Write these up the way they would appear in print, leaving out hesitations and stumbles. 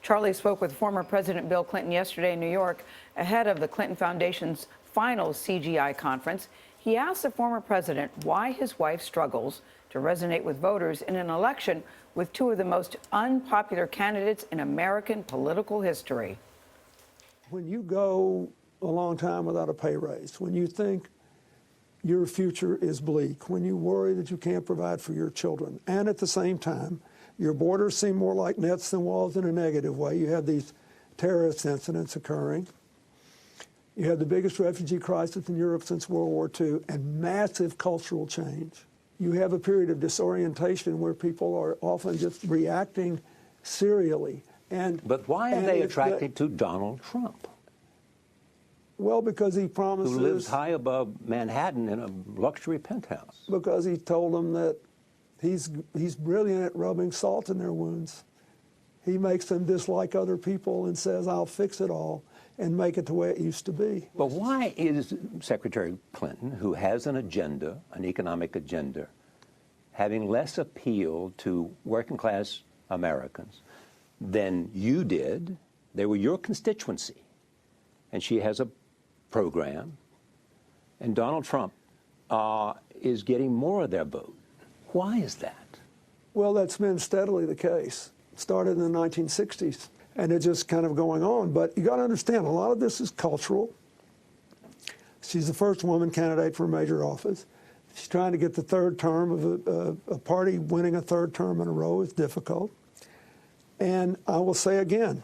Charlie spoke with former President Bill Clinton yesterday in New York ahead of the Clinton Foundation's final CGI conference. He asked the former president why his wife struggles to resonate with voters in an election with two of the most unpopular candidates in American political history. When you go a long time without a pay raise, when you think your future is bleak, when you worry that you can't provide for your children, and at the same time, your borders seem more like nets than walls in a negative way. You have these terrorist incidents occurring. You have the biggest refugee crisis in Europe since World War II and massive cultural change. You have a period of disorientation where people are often just reacting serially. But why are they attracted to Donald Trump? Well, because he promises... Who lives high above Manhattan in a luxury penthouse. Because he told them that he's brilliant at rubbing salt in their wounds. He makes them dislike other people and says, I'll fix it all and make it the way it used to be. But why is Secretary Clinton, who has an agenda, an economic agenda, having less appeal to working-class Americans than you did? They were your constituency. And she has a program. And Donald Trump is getting more of their vote. Why is that? Well, that's been steadily the case. It started in the 1960s, and it's just kind of going on. But you got to understand, a lot of this is cultural. She's the first woman candidate for a major office. She's trying to get the third term of a party. Winning a third term in a row is difficult. And I will say again,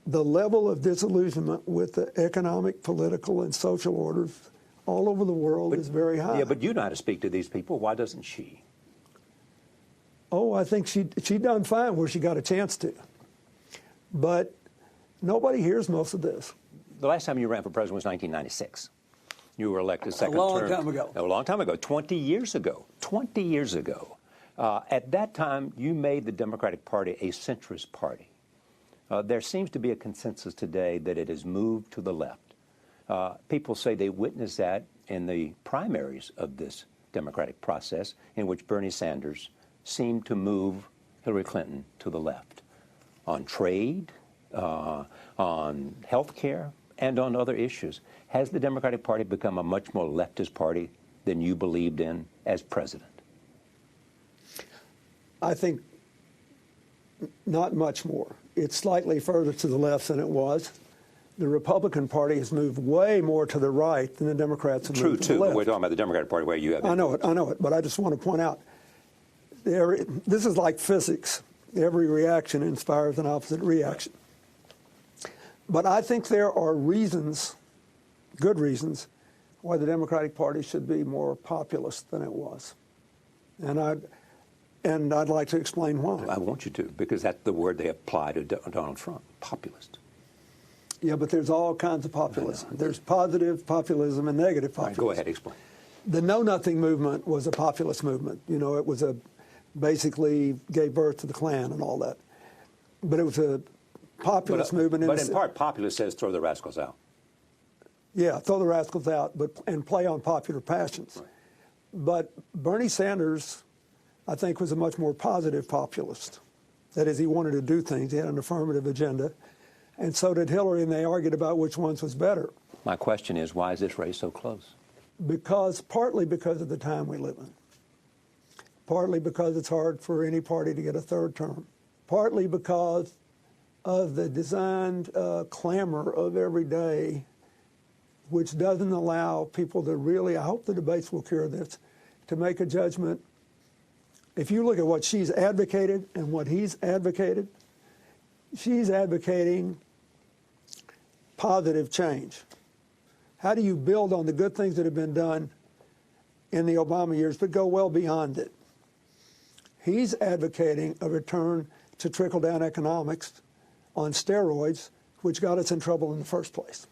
the level of disillusionment with the economic, political, and social orders all over the world is very high. Yeah, but you know how to speak to these people. Why doesn't she? Oh, I think she done fine where she got a chance to. But nobody hears most of this. The last time you ran for president was 1996. You were elected second term. A long time ago. A long time ago, 20 years ago. 20 years ago. At that time, you made the Democratic Party a centrist party. There seems to be a consensus today that it has moved to the left. People say they witnessed that in the primaries of this democratic process in which Bernie Sanders seemed to move Hillary Clinton to the left on trade, on health care, and on other issues. Has the Democratic Party become a much more leftist party than you believed in as president? I think not much more. It's slightly further to the left than it was. The Republican Party has moved way more to the right than the Democrats have moved to the left. We're talking about the Democratic Party where you have... I know it, but I just want to point out, this is like physics. Every reaction inspires an opposite reaction. But I think there are reasons, good reasons, why the Democratic Party should be more populist than it was. And I'd like to explain why. I want you to, because that's the word they apply to Donald Trump, populist. Yeah, but there's all kinds of populism. There's positive populism and negative populism. Right, go ahead, explain. The Know Nothing movement was a populist movement. You know, it was basically gave birth to the Klan and all that. But it was a populist movement. But in part, populist says throw the rascals out. Yeah, throw the rascals out, and play on popular passions. Right. But Bernie Sanders, I think, was a much more positive populist. That is, he wanted to do things. He had an affirmative agenda. And so did Hillary, and they argued about which ones was better. My question is, why is this race so close? Partly because of the time we live in. Partly because it's hard for any party to get a third term. Partly because of the designed clamor of every day, which doesn't allow people to really, I hope the debates will cure this, to make a judgment. If you look at what she's advocated and what he's advocated, she's advocating positive change. How do you build on the good things that have been done in the Obama years, but go well beyond it? He's advocating a return to trickle-down economics on steroids, which got us in trouble in the first place.